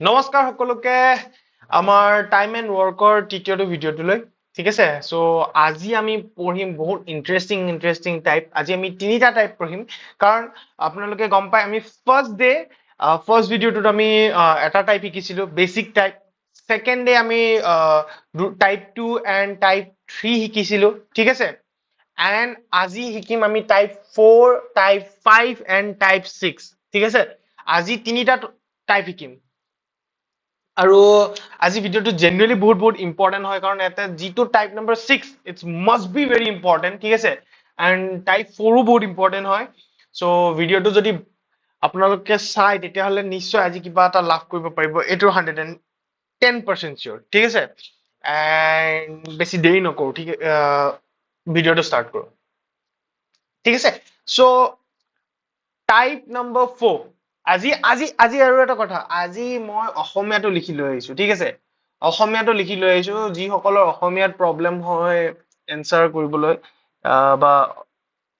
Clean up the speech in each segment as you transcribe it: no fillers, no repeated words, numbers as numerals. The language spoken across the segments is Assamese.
নমস্কাৰ সকলোকে আমাৰ টাইম এণ্ড ৱৰ্কৰ তৃতীয়টো ভিডিঅ'টোলৈ ঠিক আছে সো আজি আমি পঢ়িম বহুত ইন্টাৰেষ্টিং টাইপ আজি আমি তিনিটা টাইপ পঢ়িম কাৰণ আপোনালোকে গম পায় আমি ফাৰ্ষ্ট ভিডিঅ'টোত আমি এটা টাইপ শিকিছিলো বেসিক টাইপ সেকেন্ড ডে আমি টাইপ 2 এণ্ড টাইপ 3 শিকিছিলো ঠিক আছে এণ্ড আজি শিকিম আমি টাইপ 4 টাইপ 5 এণ্ড টাইপ 6 ঠিক আছে আজি তিনিটা টাইপ শিকিম আৰু আজি ভিডিঅ'টো জেনুৱেলি বহুত ইম্পৰ্টেণ্ট হয় কাৰণ এটা যিটো type number 6 it's must B very important ঠিক আছে এণ্ড টাইপ 4ও বহুত ইম্পৰ্টেণ্ট হয় চ' ভিডিঅ'টো যদি আপোনালোকে চাই তেতিয়াহ'লে নিশ্চয় আজি কিবা এটা লাভ কৰিব পাৰিব এইটো 110% চিয়ৰ ঠিক আছে এণ্ড বেছি দেৰি নকৰো ঠিক ভিডিঅ'টো ষ্টাৰ্ট কৰো ঠিক আছে চ' টাইপ নম্বৰ 4 আজি আজি আজি আৰু এটা কথা আজি মই অসমীয়াটো লিখি লৈ আহিছো ঠিক আছে অসমীয়াটো লিখি লৈ আহিছো যিসকলৰ অসমীয়াত প্ৰব্লেম হয় এনসাৰ কৰিবলৈ বা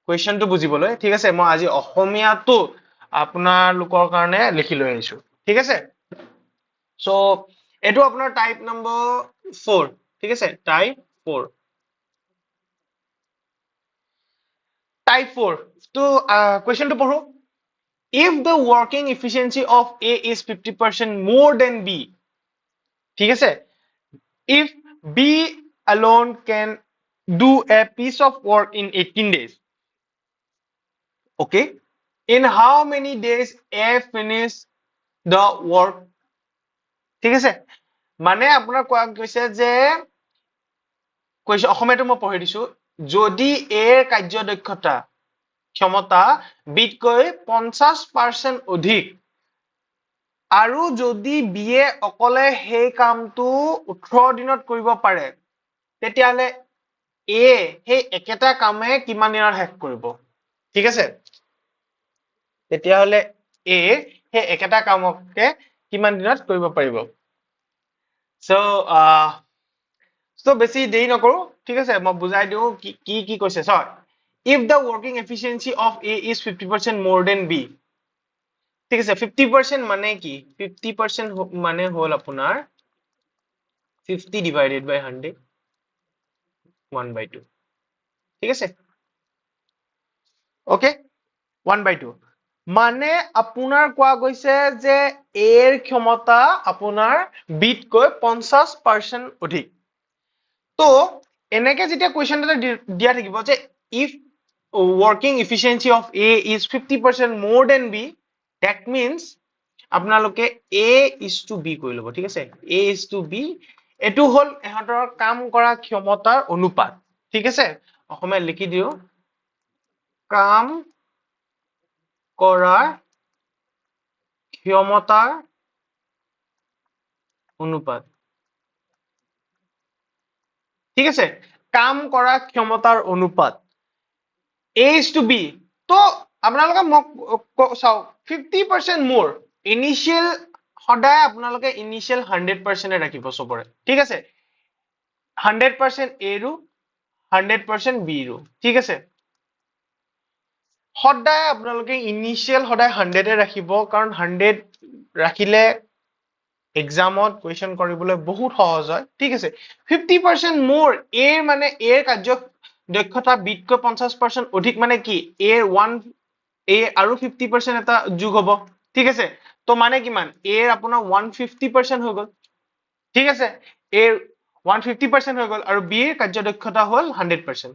কুৱেশ্যনটো বুজিবলৈ ঠিক আছে মই আজি অসমীয়াটো আপোনালোকৰ কাৰণে লিখি লৈ আহিছো ঠিক আছে সো এইটো আপোনাৰ টাইপ নম্বৰ 4 ঠিক আছে টাইপ 4 টাইপ 4 তো কুৱেশ্যনটো পঢ়ো if the working efficiency of A is 50% more than B ঠিক আছে if B alone can do a piece of work in 18 days okay in how many days A finish the work ঠিক আছে মানে আপোনাৰ কোৱা গৈছে যে অসমীয়াটো মই পঢ়ি দিছো যদি A ৰ কাৰ্যদক্ষতা ক্ষমতা বিতকৈ 50% অধিক আৰু যদি বিয়ে অকলে সেই কামটো 18 দিনত কৰিব পাৰে তেতিয়াহলে এ সেই একেটা কামে কিমান দিনত শেষ কৰিব ঠিক আছে তেতিয়াহলে এ সেই একেটা কামকে কিমান দিনত কৰিব পাৰিব সো বেছি দেৰি নকৰো ঠিক আছে মই বুজাই দিও কি কৈছে সৰ if the working efficiency of A is 50% more than B ঠিক আছে 50% মানে কি 50% মানে হল আপোনাৰ 50 divided by 100 1/2 ঠিক আছে ওকে 1/2 মানে আপোনাৰ কোৱা গৈছে যে A ৰ ক্ষমতা আপোনাৰ বিতকৈ 50% অধিক তো এনেকে যেতিয়া কুৱেশ্যন এটা দিয়া থাকিব যে if working efficiency of A is 50% more than B that means আপোনালোকে A is to B কৰি ল'ব ঠিক আছে A is to B এটো হল এহঁতৰ কাম কৰা ক্ষমতাৰ অনুপাত ঠিক আছে অসমীয়া লিখি দিও কাম কৰাৰ ক্ষমতাৰ অনুপাত ঠিক আছে কাম কৰা ক্ষমতাৰ অনুপাত A is to B তো আপোনালোকে মোক চাও 50% more ইনিশিয়াল সদায় আপোনালোকে ইনিশিয়াল 100% ৰাখিব সবৰে ঠিক আছে 100% A ৰো 100% B ৰো ঠিক আছে সদায় আপোনালোকে ইনিশিয়াল সদায় 100 ৰাখিব কাৰণ 100 ৰাখিলে এক্সামত কুৱেশ্যন কৰিবলৈ বহুত সহজ হয় ঠিক আছে 50% মোৰ A মানে A কাৰ্য দক্ষতা বিতকৈ 50% অধিক মানে কি A আৰু 50% এটা যোগ হ'ব ঠিক আছে তো মানে কিমান A আপোনাৰ 150% হৈ গল ঠিক আছে A 150% হৈ গল আৰু B ৰ কাৰ্য দক্ষতা হল 100%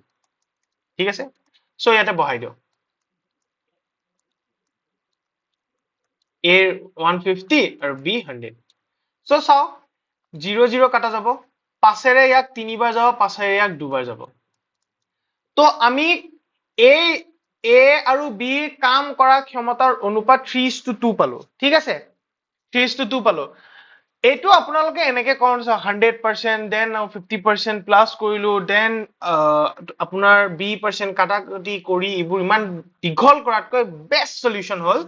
ঠিক আছে সো ইয়াতে বহাই দিও A 150 আৰু B 100 সো চাও 0 0 কাটা যাব 5ৰে ইয়াক 3বাৰ যাব 5ৰে ইয়াক 2বাৰ যাব তো আমি A আৰু B কাম কৰা ক্ষমতাৰ অনুপাত 3:2 পালো ঠিক আছে 3:2 পালো এইটো আপোনালোকে এনেকে কোন 100% দেন 50% প্লাস কৰিলো দেন আপোনাৰ B% কাটাকাটি কৰি ইবোৰ ইমান দীঘল কৰাতকৈ বেষ্ট সলিউশন হল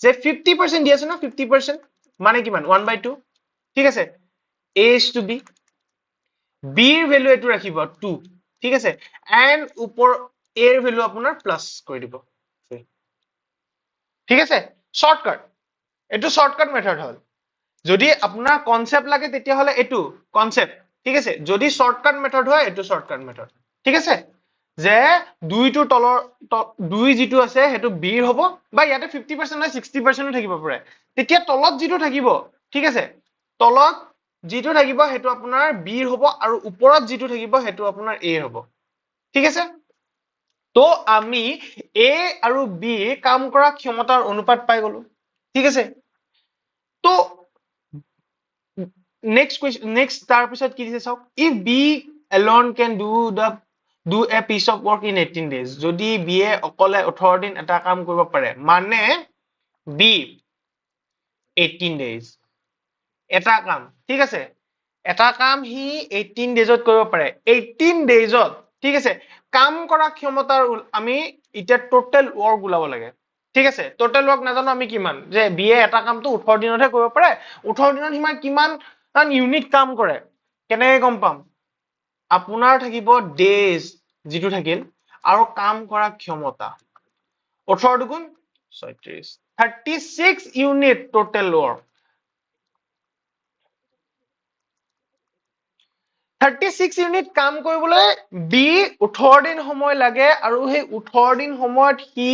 যে 50% দি আছে না 50% মানে কিমান 1/2 ঠিক আছে A is to B B ৰ ভ্যালু এটো ৰাখিব 2 ঠিক আছে এন্ড উপৰ A ৰ ভ্যালু আপোনাৰ প্লাস কৰি দিব ঠিক আছে শৰ্টকাট এটো শৰ্টকাট মেথড হল যদি আপোনাৰ কনসেপ্ট লাগে তেতিয়াহলে এটো কনসেপ্ট ঠিক আছে যদি শৰ্টকাট মেথড হয় এটো শৰ্টকাট মেথড ঠিক আছে যে দুইটো তলৰ দুই যিটো আছে হেতু বিৰ হ'ব বা ইয়াতে 50% হয় 60% থাকিব পাৰে তেতিয়া তলত যিটো থাকিব ঠিক আছে তলত যিটো থাকিব হেতু আপোনাৰ বিৰ হ'ব আৰু ওপৰত যিটো থাকিব হেতু আপোনাৰ এ হ'ব ঠিক আছে তো আমি এ আৰু বি কাম কৰা ক্ষমতাৰ অনুপাত পাই গলো ঠিক আছে তো next question next তাৰ পিছত কি দিছে চাওক if b alone can do a piece of work in 18 days যদি b এ অকলে 18 দিন এটা কাম কৰিব পাৰে মানে b 18 days এটা কাম ঠিক আছে এটা কাম হি 18 ডেজত কৰিব পাৰে 18 ডেজত ঠিক আছে কাম কৰা ক্ষমতাৰ আমি এটা টোটাল ওয়ার্ক ওলাব লাগে ঠিক আছে টোটাল ওয়ার্ক নাজানো আমি কিমান যে বি এ এটা কামটো 18 দিনতহে কৰিব পাৰে 18 দিনত হিমান কিমান ইউনিট কাম কৰে কেনেকৈ গম পাম আপোনাৰ থাকিব ডেজ যিটো থাকিল আৰু কাম কৰা ক্ষমতা 18 দুগুণ 36 36 ইউনিট টোটাল ওয়াৰ্ক 36 ইউনিট কাম কৰিবলৈ বি 18 দিন সময় লাগে আৰু সেই 18 দিন সময়ত সি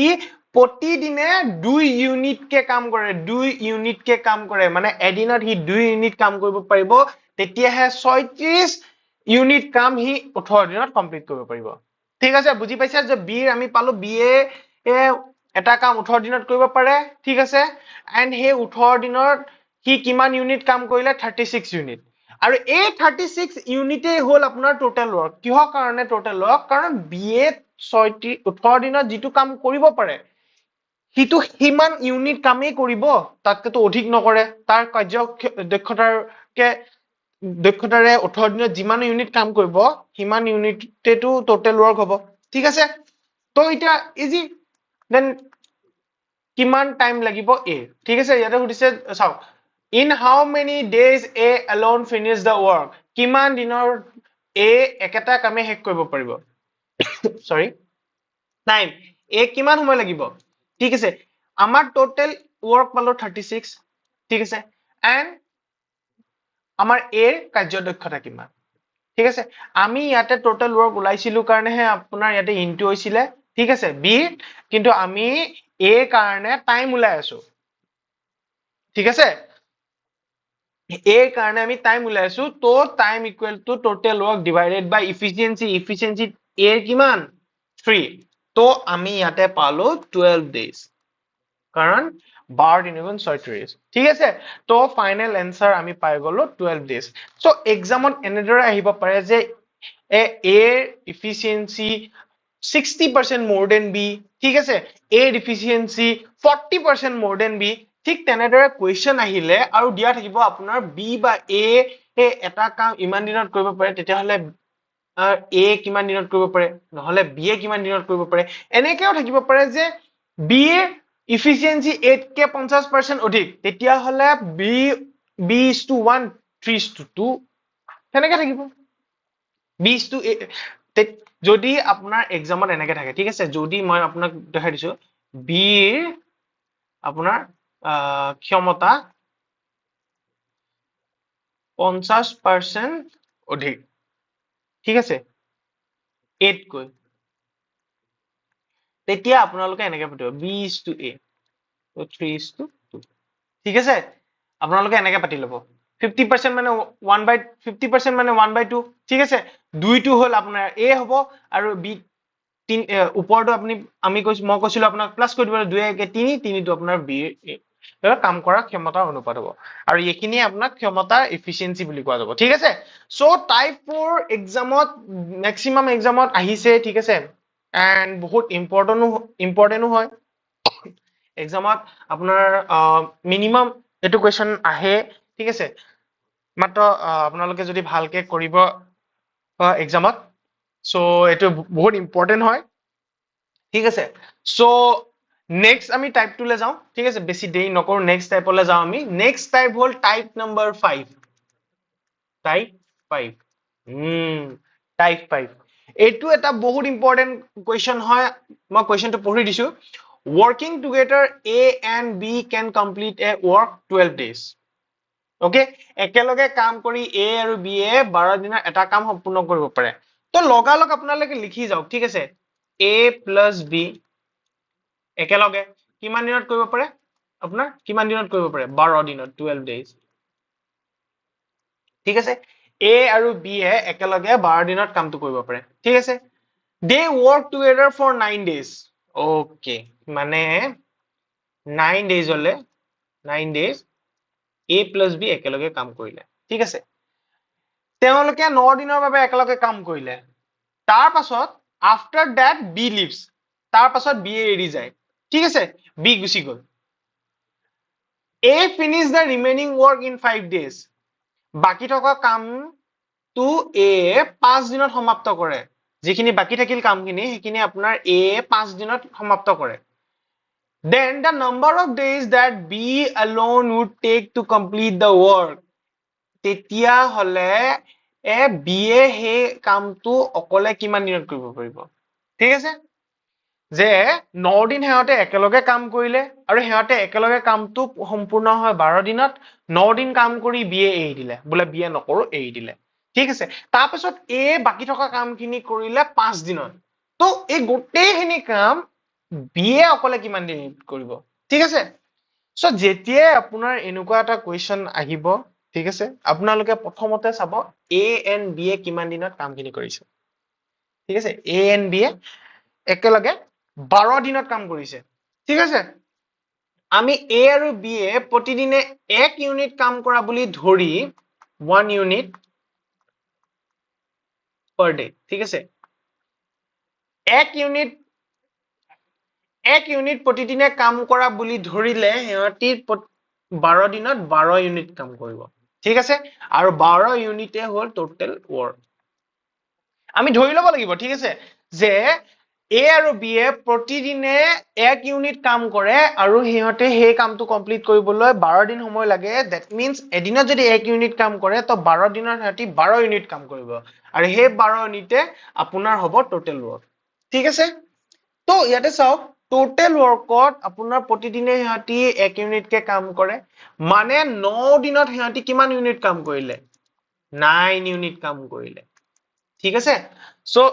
প্ৰতিদিনে 2 ইউনিট কে কাম কৰে 2 ইউনিট কে কাম কৰে মানে এদিনত সি 2 ইউনিট কাম কৰিব পাৰিব তেতিয়াহে 36 ইউনিট কাম সি 18 দিনত কমপ্লিট কৰিব পাৰিব ঠিক আছে বুজি পাইছা যে বি আমি পালো বি এ এটা কাম 18 দিনত কৰিব পাৰে ঠিক আছে এন্ড সেই 18 দিনত সি কিমান ইউনিট কাম কৰিলে 36 ইউনিট আৰু এই 36 ইউনিটে হল আপোনাৰ টোটাল ওয়াৰ্ক কিহৰ কাৰণে টোটাল ওয়াৰ্ক কাৰণ বিএ 18 দিনত যিটো কাম কৰিব পাৰে হিটো হিমান ইউনিট কামেই কৰিব তাতকেতো অধিক নকৰে তাৰ কাৰ্য দক্ষতাৰে 18 দিনত যিমান ইউনিট কাম কৰিব হিমান ইউনিটেটো টোটাল ওয়ার্ক হ'ব ঠিক আছে তো এটা ইজি দেন কিমান টাইম লাগিব এ ঠিক আছে ইয়াতে সুধিছে চাওক in how many days a alone finish the work কিমান দিনৰ এ একেটা কামে শেষ কৰিব পাৰিব সৰি টাইম এ কিমান সময় লাগিব ঠিক আছে আমাৰ টোটাল ওয়াৰ্ক পালো 36 ঠিক আছে এন্ড আমাৰ এৰ কাৰ্যদক্ষতা কিমান ঠিক আছে আমি ইয়াতে টোটাল ওয়াৰ্ক ওলাইছিলো কাৰণে হে আপোনাৰ ইয়াতে ইনটু হৈছিলে ঠিক আছে বি কিন্তু আমি এ কাৰণে টাইম ওলাই আছো ঠিক আছে এর কারণে আমি টাইম উলাই আছো তো time equal to total work divided by efficiency efficiency এর কিমান 3 তো আমি ইয়াতে পালো 12 ডেজ কারণ 12 দিন গুণ 36 ঠিক আছে তো ফাইনাল এনসার আমি পাই গলো 12 ডেজ সো এক্সামত এনেদৰে আহিব পাৰে যে এৰ ইফিসিয়েন্সি 60% more than B ঠিক আছে A deficiency 40% more than B ঠিক তেনেদৰে কোৱেশ্চন আহিলে আৰু দিয়া থাকিব আপোনাৰ B বা A এটা কাম ইমান দিনত কৰিব পাৰে তেতিয়াহলে A কিমান দিনত কৰিব পাৰে নহলে B কিমান দিনত কৰিব পাৰে এনেকেও থাকিব পাৰে যে B efficiency 8 কে 50% অধিক তেতিয়াহলে B is to 1 3 is to 2 তেনেকে থাকিব B is to যদি আপোনাৰ এক্সামত এনেকে থাকে ঠিক আছে যদি মই আপোনাক দেখাই দিছো বিৰ আপোনাৰ ক্ষমতা 50% অধিক ঠিক আছে 8 কৈ তেতিয়া আপোনালোকে এনেকে পাতিব B is to A so 3 is to 2 ঠিক আছে আপোনালোকে এনেকে পাতি লব 50% মানে 1 by 50% মানে 1 by 2 ঠিক আছে 2 হল আপোনাৰ A হ'ব আৰু B ওপৰটো আপুনি আমি মই কৈছিলো আপোনাক প্লাস কৰি দিব 2 1 3 3 টো আপোনাৰ B কাম কৰা ক্ষমতাৰ অনুপাত হ'ব আৰু এইখিনি আপোনাক ক্ষমতাৰ এফিচিয়েন্সি বুলি কোৱা যাব ঠিক আছে সো টাইপ 4 এক্সামত ম্যাক্সিমাম এক্সামত আহিছে ঠিক আছে এন্ড বহুত ইম্পৰ্টেন্টও হয় এক্সামত আপোনাৰ মিনিমাম এটো কোৱেশ্চন আহে ঠিক আছে মাত্ৰ আপোনালোকে যদি ভালকে কৰিব এক্সামত সো এটো বহুত ইম্পৰ্টেন্ট হয় ঠিক আছে সো নেক্সট আমি টাইপ 2 লে যাও ঠিক আছে বেছি দেৰি নকৰো নেক্সট টাইপলে যাও আমি নেক্সট টাইপ হল টাইপ নাম্বাৰ 5 টাইপ 5 টাইপ 5 এইটো এটা বহুত ইম্পৰ্টেন্ট কোৱেশ্চন হয় মই কোৱেশ্চনটো পঢ়ি দিছো working together A and B can complete a work 12 days okay একেলগে কাম কৰি এ আৰু বি এ 12 দিনৰ এটা কাম সম্পূৰ্ণ কৰিব পাৰে তো লগালগ আপোনালোকে লিখি যাওক ঠিক আছে এ প্লাছ বি একেলগে কিমান দিনত কৰিব পাৰে আপোনাৰ কিমান দিনত কৰিব পাৰে 12 দিনত 12 days ঠিক আছে এ আৰু বি এ একেলগে 12 দিনত কামটো কৰিব পাৰে ঠিক আছে they work together for 9 days okay মানে 9 days হলে 9 days a plus b একেলগে কাম কৰিলে ঠিক আছে তেওঁলোকে 9 দিনৰ বাবে একেলগে কাম কৰিলে তাৰ পাছত after that b leaves তাৰ পাছত b এৰি যায় ঠিক আছে b গুচি গল a finish the remaining work in 5 days বাকি থকা কামটো a 5 দিনত সমাপ্ত কৰে যিখিনি বাকি থাকিল কামখিনি সেইখিনি আপোনাৰ a 5 দিনত সমাপ্ত কৰে then the number of days that b alone would take to complete the work তেতিয়া হলে বি এ সেই কামটো অকলে কিমান দিনত কৰিব পাৰিব ঠিক আছে যে 9 দিন হেতে একেলগে কাম কৰিলে আৰু হেতে একেলগে কামটো সম্পূৰ্ণ হয় 12 দিনত 9 দিন কাম কৰি বি এ এৰি দিলে বোলে বি এ নকৰো এৰি দিলে ঠিক আছে তাৰপিছত এ বাকি থকা কামখিনি কৰিলে 5 দিনত তো এই গোটেইখিনি কাম বি এ অকলে কিমান দিন কৰিব ঠিক আছে সো যেতিয়াই আপোনাৰ এনেকুৱা এটা কোৱেশ্চন আহিব ঠিক আছে আপোনালোকে প্ৰথমতে চাব এ এণ্ড বি এ কিমান দিনত কামখিনি কৰিছে ঠিক আছে এ এণ্ড বি এ একেলগে 12 দিনত কাম কৰিছে ঠিক আছে আমি এ আৰু বি এ প্ৰতিদিনে 1 ইউনিট কাম কৰা বুলি ধৰি 1 ইউনিট per day ঠিক আছে 1 ইউনিট প্ৰতিদিনে কাম কৰা বুলি ধৰিলে হেঁতি 12 দিনত 12 ইউনিট কাম কৰিব ঠিক আছে আৰু 12 ইউনিটে হল টোটাল ওয়াৰ্ক আমি ধৰি লব লাগিব ঠিক আছে যে এ আৰু বি এ প্ৰতিদিনে 1 ইউনিট কাম কৰে আৰু সিহঁতে সেই কামটো কমপ্লিট কৰিবলৈ 12 দিন সময় লাগে দ্যাট মিন্স এদিনত যদি 1 ইউনিট কাম কৰে তো 12 দিনত সিহঁতি 12 ইউনিট কাম কৰিব আৰু সেই 12 ইউনিটে আপোনাৰ হ'ব টোটাল ওয়াৰ্ক ঠিক আছে তো ইয়াতে চাওক টোটাল ওয়াৰ্কত আপোনাৰ প্ৰতিদিনে সিহঁতি 1 ইউনিট কে কাম কৰে মানে 9 দিনত সিহঁতি কিমান ইউনিট কাম কৰিলে 9 ইউনিট কাম কৰিলে ঠিক আছে সো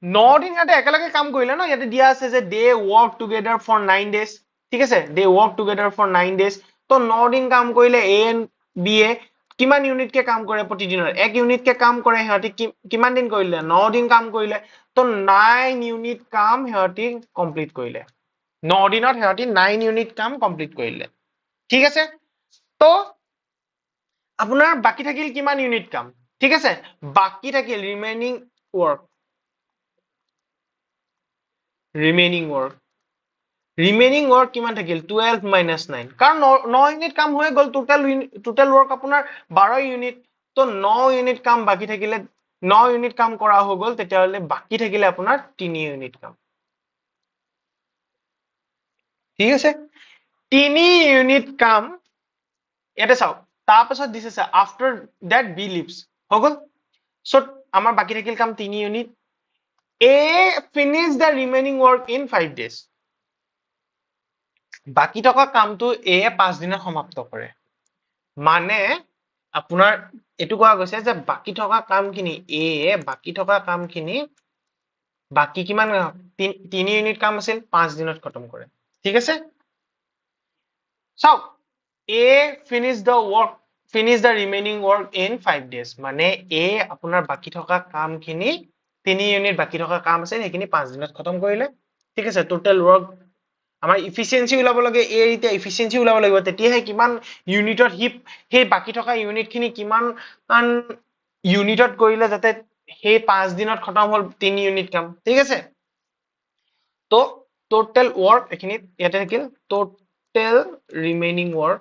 9 দিন ইয়াতে একেলগে কাম কৰিলে ন ইয়াতে দিয়া আছে যে they work together for 9 days ঠিক আছে they work together for 9 days তো 9 দিন কাম কৰিলে এ এণ্ড বি এ কিমান ইউনিট কে কাম কৰে প্ৰতিদিনৰ 1 ইউনিট কে কাম কৰে সিহঁতি কিমান দিন কৰিলে 9 দিন কাম কৰিলে তো 9 ইউনিট কাম সিহঁতি কমপ্লিট কৰিলে 9 দিনত সিহঁতি 9 ইউনিট কাম কমপ্লিট কৰিলে ঠিক আছে তো আপোনাৰ বাকি থাকিল কিমান ইউনিট কাম ঠিক আছে বাকি থাকিল ৰিমেইনিং ওয়াৰ্ক ৰিমেইনিং ওয়াৰ্ক কিমান থাকিল 12 minus 9 কাৰণ 9 ইউনিট কাম হৈ গল টোটাল ওয়াৰ্ক আপোনাৰ 12 ইউনিট তো 9 ইউনিট কাম বাকি থাকিলে 9 ইউনিট কাম কৰা হৈ গল তেতিয়া হলে বাকি থাকিলে আপোনাৰ 3 ইউনিট কাম ঠিক আছে 3 ইউনিট কাম ইয়াতে চাওক তাৰপিছত দিছে আফটাৰ দ্যাট বি লিভস হৈ গল সো আমাৰ বাকি থাকিল কাম 3 unit A finish the remaining work in 5 days বাকি থকা কামটো এ 5 দিনত সমাপ্ত কৰে মানে আপোনাৰ এটো কোৱা গৈছে যে বাকি থকা কামখিনি এ বাকি থকা কামখিনি বাকি কিমান 3 ইউনিট কাম আছিল 5 দিনত খতম কৰে ঠিক আছে চাওক এ finish the remaining work in 5 days মানে এ আপোনাৰ বাকি থকা কামখিনি 3 ইউনিট বাকি থকা কাম আছে সেইখিনি 5 দিনত খতম কৰিলে ঠিক আছে টোটাল ওয়াৰ্ক আমাৰ ইফিচিয়েন্সি ওলাব লাগে এ এতিয়া ইফিচিয়েন্সি ওলাব লাগিব তেতিয়াহে কিমান ইউনিটত সেই বাকি থকা ইউনিট খিনি কিমান ইউনিটত কৰিলে যাতে সেই 5 দিনত খতম হল 3 ইউনিট কাম ঠিক আছে তো টোটাল ওয়ার্ক এখিনি ইয়াতে থাকিল টোটাল ৰিমেইনিং ওয়াৰ্ক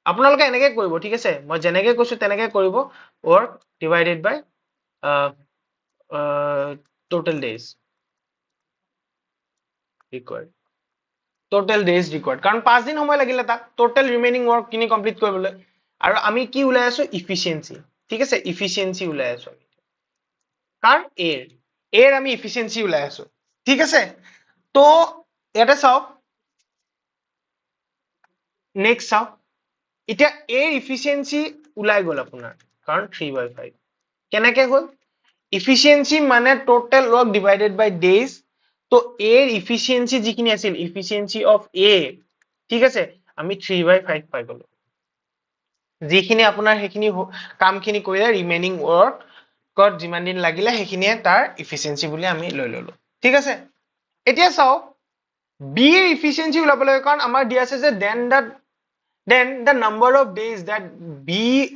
আপোনালোকে এনেকৈ কৰিব ঠিক আছে মই যেনেকৈ কৈছো তেনেকৈ কৰিব work divided by total days required total days required কাৰণ 5 দিন সময় লাগিলে তাক total remaining work কিনি কমপ্লিট কৰিবলৈ আৰু আমি কি উলাই আছো ইফিচিয়েন্সি ঠিক আছে ইফিচিয়েন্সি উলাই আছো কাৰ এৰ আমি ইফিচিয়েন্সি উলাই আছো ঠিক আছে তো ইয়াতে চাওক নেক্সট চাওক এতিয়া এৰ ইফিচিয়েন্সি ওলাই গ'ল আপোনাৰ কাৰণ 3/5 কেনেকে হ'ল ইফিচিয়েন্সি মানে টোটাল ৱৰ্ক ডিভাইডেড বাই ডেজ তো এৰ ইফিচিয়েন্সি যিখিনি আছিল ইফিচিয়েন্সি অফ এ ঠিক আছে আমি 3/5 পাই গলো যিখিনি আপোনাৰ সেইখিনি কামখিনি কৰিলে ৰিমেইনিং ৱৰ্কত যিমান দিন লাগিলে সেইখিনিয়ে তাৰ ইফিচিয়েন্সি বুলি আমি লৈ ললো ঠিক আছে এতিয়া চাওক বি এৰ ইফিচিয়েন্সি ওলাব লাগে কাৰণ আমাৰ দিয়া আছে যে then the number of days that B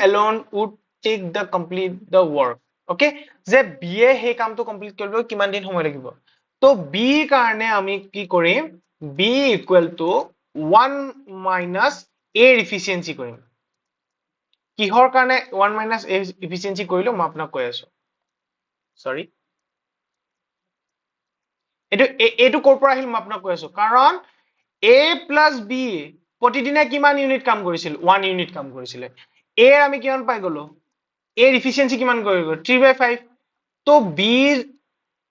alone would take the complete the work okay যে B এ সেই কামটো কমপ্লিট কৰিব কিমান দিন সময় লাগিব তো B কাৰণে আমি কি কৰিম B equal to 1 minus A efficiency কৰিম কিহৰ কাৰণে 1 minus A efficiency কৰিলো মই আপোনাক কৈ আছো সৰি এইটো কৰ পৰা আহিল মই আপোনাক কৈ আছো কাৰণ A plus B প্ৰতিদিনে কিমান ইউনিট কাম কৰিছিল 1 ইউনিট কাম কৰিছিলে A আমি কিমান পাই গলো A ৰ ইফিচিয়েন্সি কিমান কৰি গল 3/5 তো B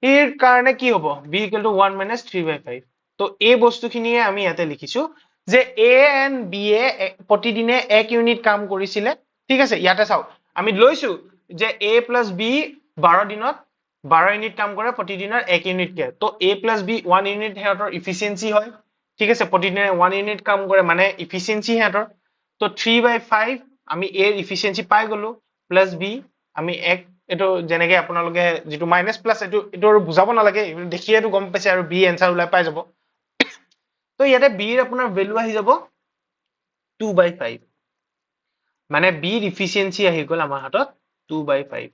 এৰ কাৰণে কি হ'ব B equal to 1 minus 3/5 তো এই বস্তুখিনিয়ে আমি ইয়াতে লিখিছো যে A and B এ প্ৰতিদিনে 1 ইউনিট কাম কৰিছিলে ঠিক আছে ইয়াতে চাও আমি লৈছো যে A plus B 12 দিনত 12 ইউনিট কাম কৰে প্ৰতিদিনৰ 1 ইউনিট কে তো A plus B 1 ইউনিট হেতৰ ইফিচিয়েন্সি হয় ঠিক আছে প্ৰতিদিনে 1 ইউনিট কাম কৰে মানে ইফিচিয়েন্সি হেতৰ তো 3/5 আমি A এর ইফিচিয়েন্সি পাই গলো প্লাস B আমি 1 এটো জেনেকে আপোনালোকে যেটো মাইনাস প্লাস এটো বুজাব নালাগে দেখিয়েটো গম পাইছে আৰু বি এনসাৰ ওলাই পাই যাব তো ইয়াতে বি এৰ আপোনাৰ ভ্যালু আহি যাব 2/5 মানে বি এৰ ইফিচিয়েন্সি আহি গল আমাৰ হাতত 2/5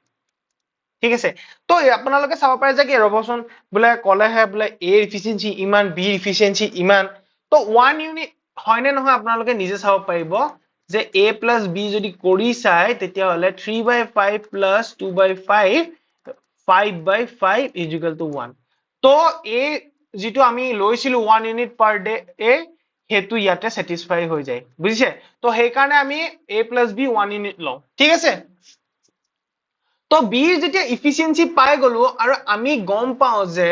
ঠিক আছে তো আপোনালোকে চাব পাৰে যে কি ৰবচোন বোলে কলেহে বোলে এ ইফিচিয়েন্সি ইমান বি ইফিচিয়েন্সি ইমান তো 1 ইউনিট হয়নে নহয় আপোনালোকে নিজে চাব পাৰিব যে a plus b যদি কৰি চাই তেতিয়া হলে 3/5 plus 2/5 5/5 is equal to 1 তো a যেটো আমি লৈছিলো 1 ইউনিট পার ডে এ হেতু ইয়াতে স্যাটিসফাই হৈ যায় বুজিছে তো সেই কাৰণে আমি a plus b 1 ইউনিট লও ঠিক আছে তো b যেতিয়া ইফিচিয়েন্সি পাই গলো আৰু আমি গম পাও যে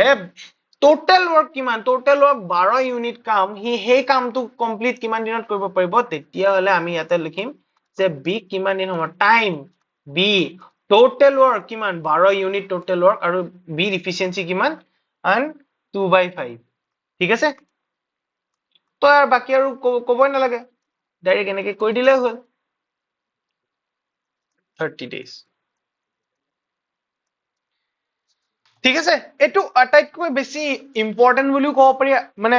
টোটাল ওয়াৰ্ক কিমান টোটাল ওয়াৰ্ক 12 ইউনিট কাম সেই কামটো কমপ্লিট কিমান দিনত কৰিব পাৰিব তেতিয়া হলে আমি ইয়াতে লিখিম যে b কিমান দিন হ'ব টাইম b টোটাল ওয়ার্ক কিমান 12 ইউনিট টোটাল ওয়ার্ক আৰু b ইফিচিয়েন্সি কিমান and 2/5 ঠিক আছে তো আৰ বাকি আৰু কবই নালাগে ডাইরেক্ট এনেকে কৈ দিলে হ'ল 30 days ঠিক আছে এটো আটাইতকৈ বেছি ইম্পৰ্টেন্ট বুলিও ক'ব পাৰি মানে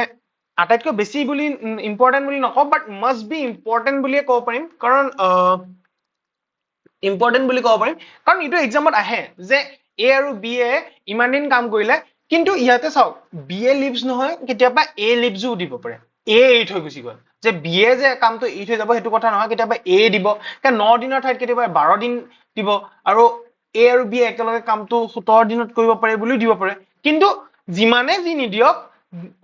আটাইতকৈ বেছি বুলি ইম্পৰ্টেন্ট বুলি নকওঁ বাট মাষ্ট বি ইম্পৰ্টেন্ট বুলিয়ে ক'ব পাৰিম কাৰণ ইম্পৰ্টেন্ট বুলি ক'ব পাৰিম কাৰণ ইটো এক্সামত আহে যে এ আৰু বি এ ইমান দিন কাম কৰিলে কিন্তু ইয়াতে চাওক বি এ লিভছ নহয় কেতিয়াবা এ লিভছও দিব পাৰে এ এৰি থৈ গুচি গ'ল যে বি এ যে কামটো এৰি থৈ যাব সেইটো কথা নহয় কেতিয়াবা এ দিব কাৰণ 9 দিনৰ ঠাইত কেতিয়াবা 12 দিন দিব আৰু এ আৰু বি একেলগে কামটো 17 দিনত কৰিব পাৰে বুলিও দিব পাৰে কিন্তু যিমানে যি নিদিয়ক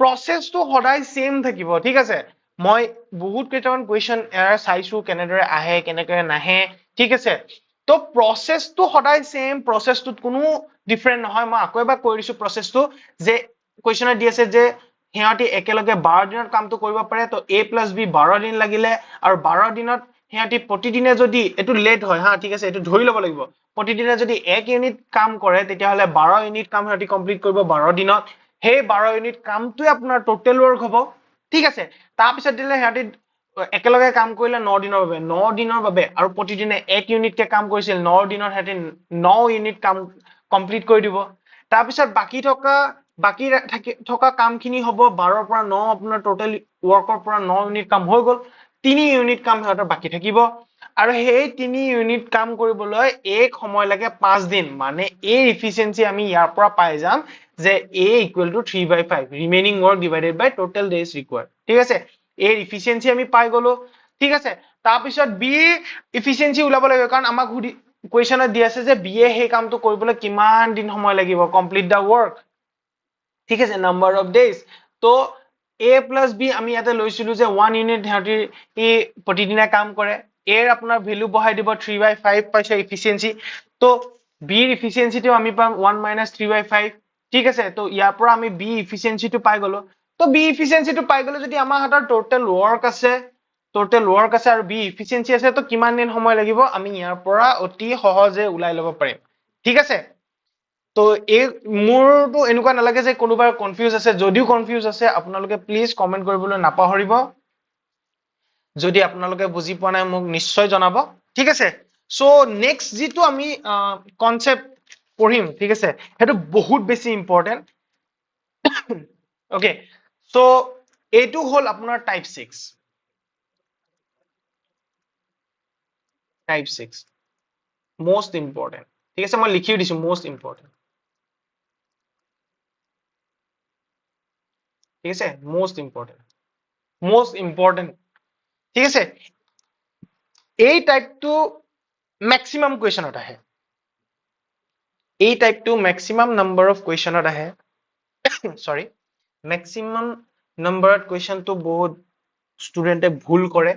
প্ৰসেসটো সদায় সেম থাকিব ঠিক আছে মই বহুত কেইটামান কোৱেশ্চন এৰ চাইছো কেনেদৰে আহে কেনেকৈ নাহে ঠিক আছে তো প্ৰসেসটো সদায় সেম প্ৰসেসটোত কোনো ডিফাৰেন্ট নহয় মই আকৌ এবাৰ কৈ দিছো প্ৰসেসটো যে কোৱেশ্চনত দি আছে যে হেঁতি একেলগে 12 দিনত কামটো কৰিব পাৰে তো a plus b 12 দিন লাগিলে আৰু 12 দিনত হেঁতি প্ৰতিদিনে যদি এটো লেট হয় হা ঠিক আছে এটো ধৰি ল'ব লাগিব প্ৰতিদিনে যদি 1 ইউনিট কাম কৰে তেতিয়া হলে 12 ইউনিট কাম হেঁতি কমপ্লিট কৰিব 12 দিনত সেই 12 ইউনিট কামটোই আপোনাৰ টোটাল ওয়াৰ্ক হ'ব ঠিক আছে তাৰ পিছত দিলে হেঁতি একেলগে কাম কৰিলে 9 দিনৰ বাবে আৰু প্ৰতিদিনে 1 ইউনিট কে কাম কৰিছিল 9 দিনৰ হেঁতি 9 ইউনিট কাম কমপ্লিট কৰি দিব তাৰ পিছত বাকি থকা কামখিনি হ'ব 12 পৰা 9 আপোনাৰ টোটাল ওয়াৰ্কৰ পৰা 9 ইউনিট কাম হৈ গল 3 ইউনিট কাম হেঁতৰ বাকি থাকিব আৰু সেই 3 ইউনিট কাম কৰিবলৈ এক সময় লাগে 5 দিন মানে এ ইফিচিয়েন্সি আমি ইয়াৰ পৰা পাই যাম যে a equal to 3/5 remaining work divided by total days required ঠিক আছে এর ইফিচিয়েন্সি আমি পাই গলো ঠিক আছে তাৰ পিছত বি ইফিচিয়েন্সি ওলাব লাগিব কাৰণ আমাক কোৱেশ্চনত দি আছে যে বি এ সেই কামটো কৰিবলৈ কিমান দিন সময় লাগিব কমপ্লিট দা ওয়ার্ক ঠিক আছে নাম্বার অফ ডেজ তো a plus b আমি ইয়াতে লৈছিলো যে 1 ইউনিট হেঁতি প্ৰতিদিনে কাম কৰে এৰ আপোনাৰ ভ্যালু বহাই দিব 3/5 পাইছে ইফিচিয়েন্সি তো b এর ইফিচিয়েন্সিটো আমি পাম 1 minus 3/5 ঠিক আছে তো ইয়াৰ পৰা আমি b ইফিচিয়েন্সিটো পাই গলো তো b ইফিচিয়েন্সিটো পাই গলো যদি আমাৰ হাতৰ টোটাল ওয়াৰ্ক আছে টোটেল ৱৰ্ক আছে আৰু বি ইফিচিয়েন্সি আছে তো কিমান দিন সময় লাগিব আমি ইয়াৰ পৰা অতি সহজে ওলাই ল'ব পাৰিম ঠিক আছে তো এই মোৰটো এনেকুৱা নালাগে যে কোনোবা কনফিউজ আছে যদিও কনফিউজ আছে আপোনালোকে প্লিজ কমেন্ট কৰিবলৈ নাপাহৰিব যদি আপোনালোকে বুজি পোৱা নাই মোক নিশ্চয় জনাব ঠিক আছে সো নেক্সট যেটো আমি কনসেপ্ট পঢ়িম ঠিক আছে হেতু বহুত বেছি ইম্পৰ্টেন্ট ওকে সো এইটো হল আপোনাৰ টাইপ 6 টাইপ 6 most important ঠিক আছে মই লিখিও দিছো most important ঠিক আছে most important ঠিক আছে এই টাইপটো ম্যাক্সিমাম কোৱেশ্যনত আহে এই টাইপটো ম্যাক্সিমাম নাম্বাৰ অফ কোৱেশ্যনত আহে সৰি ম্যাক্সিমাম নাম্বাৰত কোৱেশ্যনটো বহুত ষ্টুডেন্টে ভুল কৰে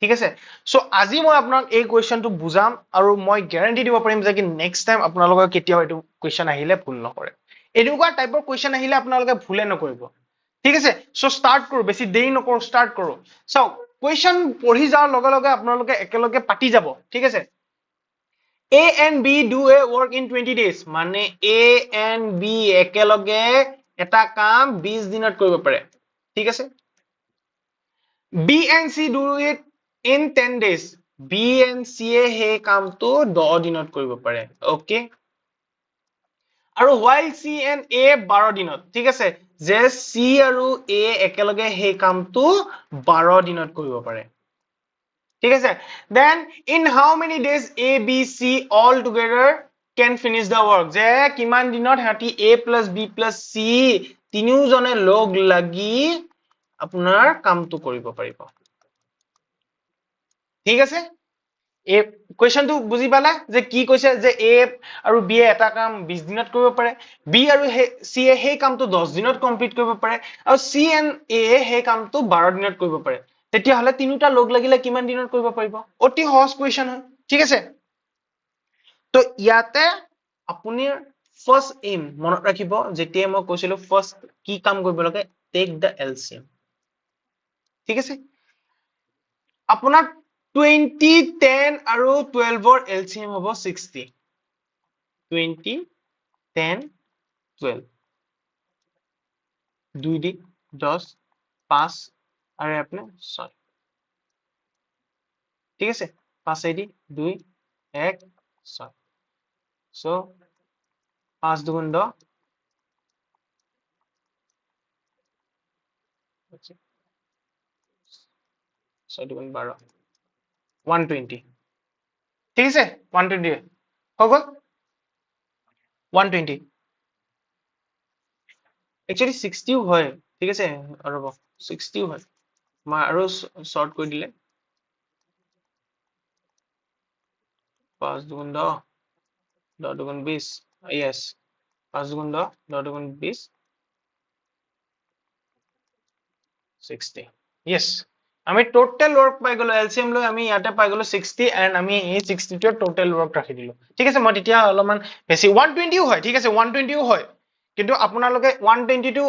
ঠিক আছে সো আজি মই আপোনাক এই কোৱেশ্যনটো বুজাম আৰু মই গ্যাৰান্টি দিব পাৰিম যে কি নেক্সট টাইম আপোনালোকৰ কেতিয়াও এইটো কোৱেশ্যন আহিলে ভুল নকৰে এনেকুৱা টাইপৰ কোৱেশ্যন আহিলে আপোনালোকে ভুলে নকৰিব ঠিক আছে সো স্টাৰ্ট কৰো বেছি দেৰি নকৰো স্টাৰ্ট কৰো সো কোৱেশ্যন পঢ়ি যাৰ লগে লগে আপোনালোকে একেলগে পাতি যাব ঠিক আছে A and B do a work in 20 days মানে A and B একেলগে এটা কাম 20 দিনত কৰিব পাৰে ঠিক আছে B and C do it in 10 days B and C এ সেই কামটো 10 দিনত কৰিব পাৰে ওকে আৰু while C and A 12 দিনত ঠিক আছে যে C আৰু A একেলগে সেই কামটো 12 দিনত কৰিব পাৰে ঠিক আছে then in how many days A B C all together can finish the work যে কিমান দিনত হাতি A plus B plus C তিনিওজনে লগ লাগি আপোনাৰ কামটো কৰিব পাৰিব ঠিক আছে এই কোৱেশ্যনটো বুজি পালা যে কি কৈছে যে A আৰু B এ এটা কাম 20 দিনত কৰিব পাৰে B আৰু C এ সেই কামটো 10 দিনত কমপ্লিট কৰিব পাৰে আৰু C and A সেই কামটো 12 দিনত কৰিব পাৰে তেতিয়া হলে তিনিটা লগ লাগিলে কিমান দিনত কৰিব পাৰিব অতি সহজ কোৱেশ্যন হয় ঠিক আছে তো ইয়াতে আপুনি ফাৰ্স্ট এইম মনত ৰাখিব যেতিয়া মই কৈছিলো ফাৰ্স্ট কি কাম কৰিব লাগে টেক দা এলচিএম ঠিক আছে আপোনাৰ 20 10 আৰু 12 ৰ এলচিএম হ'ব 60 20 10 12 2 দি 10 5 আৰু আপোনাৰ 6 ঠিক আছে 5 দি 2 1 6 সো 5 দুগুণ 10 6 দুগুণ 12 120 ঠিক আছে 120 হৈ গল 120 actually 60 হয় ঠিক আছে ৰব 60 হয় মই আৰু শৰ্ট কৰি দিলে 5 দুগুণ 10 10 দুগুণ 20 yes 5 দুগুণ 10 10 দুগুণ 20 60 yes আমি টোটাল ওয়ার্ক পাই গলো এলসিএম লৈ আমি ইয়াতে পাই গলো 60 এন্ড আমি এই 60 টো টোটাল ওয়ার্ক ৰাখি দিলো ঠিক আছে মই তেতিয়া অলপমান বেছি 120 হয় ঠিক আছে 120 হয় কিন্তু আপোনালোকে 120 টো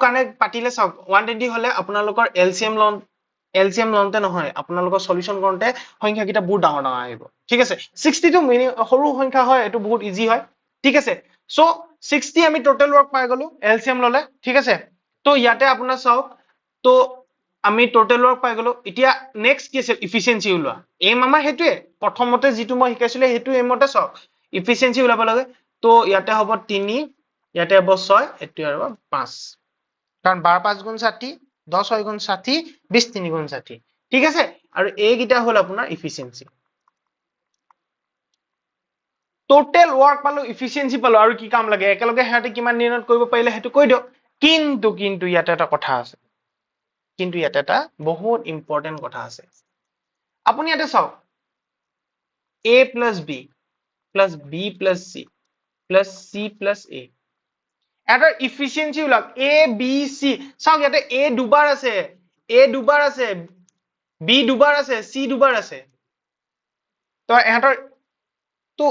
কাৰণে পাতিলে চাওক 120 হলে আপোনালোকৰ এলসিএম লওঁতে নহয় আপোনালোকৰ সলিউশন কৰোঁতে সংখ্যা কিটা বহুত ডাঙৰ ডাঙৰ আহিব ঠিক আছে 60 টো সৰু সংখ্যা হয় এটো বহুত ইজি হয় ঠিক আছে সো 60 আমি টোটাল ওয়ার্ক পাই গলো এলসিএম ললে ঠিক আছে তো ইয়াতে আপোনাৰ চাওক তো আমি টোটাল ওয়াৰ্ক পাই গলো এতিয়া নেক্সট কি আছে ইফিচিয়েন্সি ওলোৱা এম আমাৰ হেতুৱে প্ৰথমতে যেটো মই শিকাইছিলে হেতু এমতে চাওক ইফিচিয়েন্সি ওলাব লাগে তো ইয়াতে হ'ব 3 ইয়াতে হ'ব 6 এটো আৰু 5 কাৰণ 12 5 গুণ 60 10 6 গুণ 60 20 3 গুণ 60 ঠিক আছে আৰু এই গিটা হল আপোনাৰ ইফিচিয়েন্সি টোটাল ওয়াৰ্ক পালো ইফিচিয়েন্সি পালো আৰু কি কাম লাগে একেলগে হেতে কিমান দিনত কৰিব পাৰিলে হেতু কৈ দিও কিন্তু ইয়াতে এটা কথা আছে কিন্তু ইয়াতে এটা বহুত ইম্পৰ্টেন্ট কথা আছে আপুনি ইয়াতে চাওক a plus b plus b plus c plus c plus a এটা ইফিচিয়েন্সি ওলাক a b c চাওক ইয়াতে a দুবাৰ আছে b দুবাৰ আছে c দুবাৰ আছে তো এহঁতৰ তো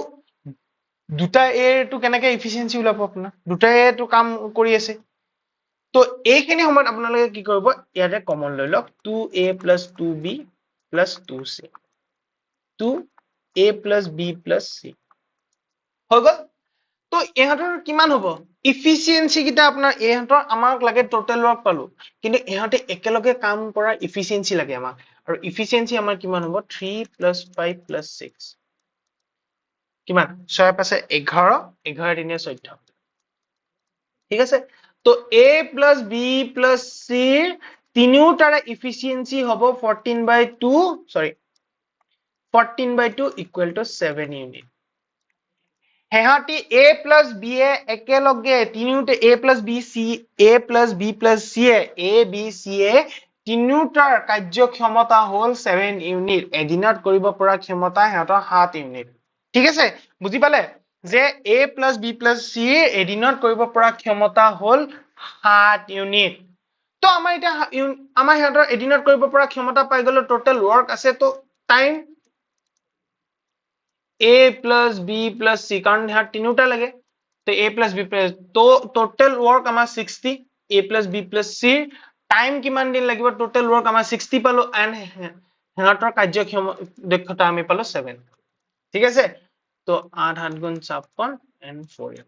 দুটা এ টো কেনেকে ইফিচিয়েন্সি ওলাব আপোনাৰ দুটা এ টো কাম কৰি আছে তো এইখিনি সময়ত আপোনালোকে কি কৰিব ইয়াতে কমন লৈ লওক 2a plus 2b plus 2c 2a plus b plus c হৈ গল তো ইহঁতৰ কিমান হ'ব ইফিচিয়েন্সি কিটা আপোনাৰ ইহঁতৰ আমাক লাগে টোটাল ওয়াৰ্ক পালো কিন্তু ইহঁতে একেলগে কাম কৰা ইফিচিয়েন্সি লাগে আমাক আৰু ইফিচিয়েন্সি আমাৰ কিমান হ'ব 3 plus 5 plus 6 কিমান 6 পাছে 11 11 দিনে 14 ঠিক আছে তো a plus b plus c তিনিওটাৰে ইফিচিয়েন্সি হ'ব 14/2 equal to 7 unit হেহাতি a plus b এ একেলগে তিনিওটা a plus b c a plus b plus c a b c এ তিনিওটাৰ কাৰ্যক্ষমতা হ'ল 7 ইউনিট এদিনত কৰিব পৰা ক্ষমতা হেতৰ 7 ইউনিট ঠিক আছে বুজি পালে যে a plus b plus c এদিনত কৰিব পৰা ক্ষমতা হ'ল 7 ইউনিট তো আমাৰ এটা আমাৰ হেতৰ এদিনত কৰিব পৰা ক্ষমতা পাই গলো টোটাল ওয়াৰ্ক আছে তো time a plus b plus c কাৰণ ইয়াত তিনিটা লাগে তো a plus b plus তো টোটাল ওয়ার্ক আমাৰ 60 a plus b plus c time কিমান দিন লাগিব টোটাল ওয়ার্ক আমাৰ 60 পালো এন্ড হেতৰ কাৰ্যক্ষম দক্ষতা আমি পালো 7 ঠিক আছে তো 8 7 গুণ 56 and 4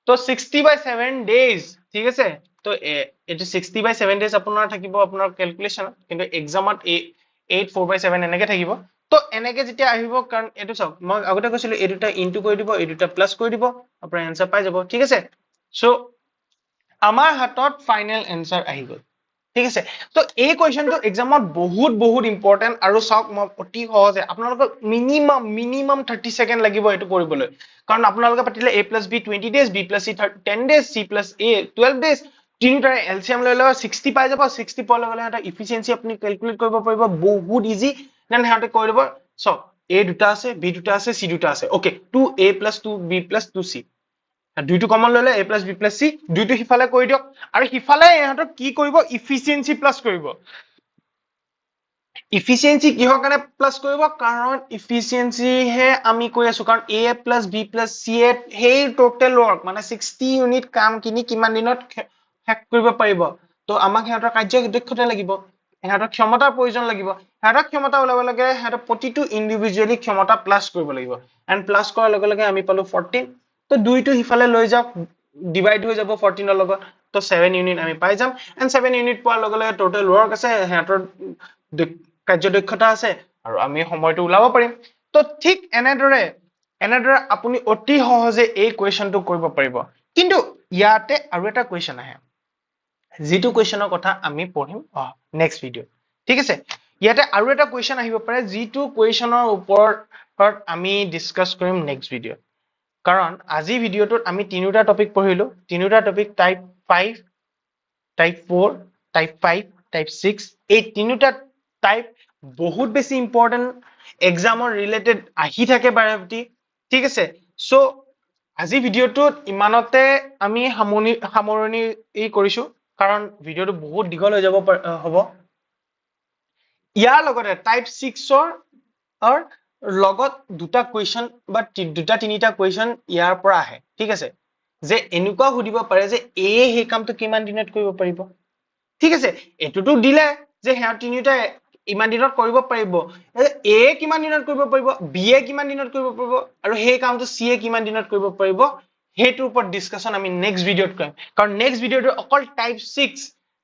তো 60/7 days ঠিক আছে তো এটো 60/7 days আপোনাৰ থাকিব আপোনাৰ ক্যালকুলেশন কিন্তু এক্সামত 8 4/7 এনেকে থাকিব তো এনেকে যেতিয়া আহিব কাৰণ এটো চাওক মই আগতে কৈছিলো এই দুটা ইনটু কৰি দিব এই দুটা প্লাস কৰি দিব আপোনাৰ आंसर পাই যাব ঠিক আছে সো আমাৰ হাতত ফাইনাল आंसर আহি গল ঠিক আছে তো এই কোৱেশ্চনটো এক্সামত বহুত ইম্পৰ্টেন্ট আৰু চাওক মই অতি সহজে আপোনালোকক মিনিমাম 30 সেকেন্ড লাগিব এটো কৰিবলৈ কাৰণ আপোনালোকে পাতিলে a plus b 20 days b plus c 10 days c plus a 12 days তিনিটাৰে LCM লৈ লও 60 পাই যাব 60 পোৱাৰ লগে লগে এটা ইফিচিয়েন্সি আপুনি ক্যালকুলেট কৰিব পাৰিব বহুত ইজি দেন হাতে কৈ দিব চাওক a দুটা আছে b দুটা আছে c দুটা আছে okay 2a plus 2b plus 2c দুইটো কমন ললে a plus b plus c দুইটো হিফালে কৰি দিয়ক আৰু হিফালে ইহঁতক কি কৰিব ইফিচিয়েন্সি প্লাস কৰিব ইফিচিয়েন্সি কিহৰ কাৰণে প্লাস কৰিব কাৰণ ইফিচিয়েন্সি হে আমি কৈ আছো কাৰণ a plus b plus c A hey total work মানে 60 ইউনিট কাম কিনি কিমান দিনত শেষ কৰিব পাৰিব তো আমাক হেতৰ কাৰ্য দক্ষতা লাগিব হেতৰ ক্ষমতাৰ প্ৰয়োজন লাগিব হেতৰ ক্ষমতা ওলাব লাগে হেতৰ প্ৰতিটো ইন্ডিভিজুয়ালি ক্ষমতা প্লাস কৰিব লাগিব এন্ড প্লাস কৰাৰ লগে লগে আমি পালো 14 তো দুইটো হিফালে লৈ যাওক ডিভাইড হৈ যাব 14 ৰ লগত তো 7 ইউনিট আমি পাই যাম এন্ড 7 ইউনিট পোৱাৰ লগে লগে টোটাল ওয়াৰ্ক আছে হেতৰ কাৰ্যদক্ষতা আছে আৰু আমি সময়টো উলাব পাৰিম তো ঠিক এনেদৰে আপুনি অতি সহজে এই কোৱেশ্চনটো কৰিব পাৰিব কিন্তু ইয়াতে আৰু এটা কোৱেশ্চন আহে যেটো কোৱেশ্চনৰ কথা আমি পঢ়িম নেক্সট ভিডিও ঠিক আছে ইয়াতে আৰু এটা কোৱেশ্চন আহিব পাৰে যেটো কোৱেশ্চনৰ ওপৰত আমি ডিসকাস কৰিম নেক্সট ভিডিও কাৰণ আজি ভিডিওটোত আমি তিনিটা টপিক পঢ়িলো তিনিটা topic type 5 type 4 type 5 type 6 এই তিনিটা টাইপ বহুত বেছি ইম্পৰ্টেন্ট এক্সামৰ ৰিলেটেড আহি থাকে বাৰপতি ঠিক আছে সো আজি ভিডিওটোত ইমানতে আমি সামৰণি কৰিছো কাৰণ ভিডিওটো বহুত দীঘল হৈ যাব হ'ব ইয়াৰ লগতে টাইপ 6 ৰ লগত দুটা কোৱেশ্চন বা দুটা তিনিটা কোৱেশ্চন ইয়াৰ পৰা আহে ঠিক আছে যে এনেকুৱা সুধিব পাৰে যে এ হে কামটো কিমান দিনত কৰিব পাৰিব ঠিক আছে এটোটো দিলে যে হেয়া তিনিটা ইমান দিনত কৰিব পাৰিব এ কিমান দিনত কৰিব পাৰিব বি এ কিমান দিনত কৰিব পাৰিব আৰু সেই কামটো সি এ কিমান দিনত কৰিব পাৰিব হেতুৰ ওপৰত ডিসকাশন আমি নেক্সট ভিডিওত কৰিম কাৰণ নেক্সট ভিডিওটো অকল টাইপ 6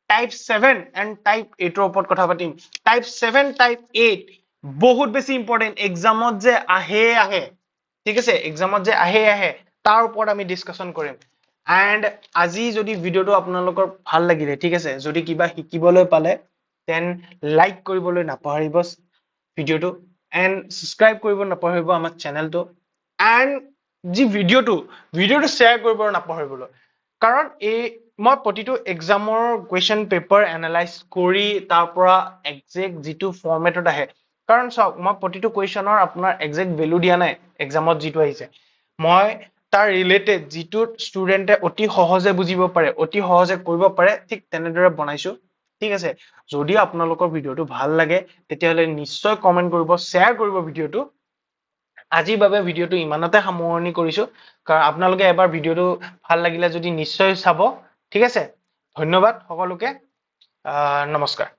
টাইপ 7 এন্ড টাইপ 8 ৰ ওপৰত কথা পাতিম টাইপ 7 টাইপ 8 বহুত বেছি ইম্পৰ্টেন্ট এক্সামত যে আহে ঠিক আছে এক্সামত যে আহে তাৰ ওপৰত আমি ডিসকাশন কৰিম এন্ড আজি যদি ভিডিওটো আপোনালোকৰ ভাল লাগিলে ঠিক আছে যদি কিবা শিকিবলৈ পালে দেন লাইক কৰিবলৈ নাপাহৰিব ভিডিওটো এন্ড সাবস্ক্ৰাইব কৰিব নাপাহৰিব আমাৰ চেনেলটো এন্ড যি ভিডিওটো শেয়াৰ কৰিব নাপাহৰিব কাৰণ এই মই প্ৰতিটো এক্সামৰ কোৱেশ্চন পেপাৰ এনালাইজ কৰি তাৰ পৰা এক্সাক্ট যেটো ফৰমেটত আহে কাৰণ চাওক মই প্ৰতিটো কোৱেশ্চনৰ আপোনাৰ এক্সাক্ট ভ্যালু দিয়া নাই এক্সামত যেটো আহিছে মই তাৰ ৰিলেটেড যেটো ষ্টুডেন্টে অতি সহজে বুজিব পাৰে অতি সহজে কৰিব পাৰে ঠিক তেনেদৰে বনাইছো ঠিক আছে যদি আপোনালোকৰ ভিডিওটো ভাল লাগে তেতিয়াহলে নিশ্চয় কমেন্ট কৰিব শেয়াৰ কৰিব ভিডিওটো আজিৰ বাবে ভিডিঅ'টো ইমানতে সামৰণি কৰিছো কাৰণ আপোনালোকে এবাৰ ভিডিঅ'টো ভাল লাগিলে যদি নিশ্চয় চাব ঠিক আছে ধন্যবাদ সকলোকে নমস্কাৰ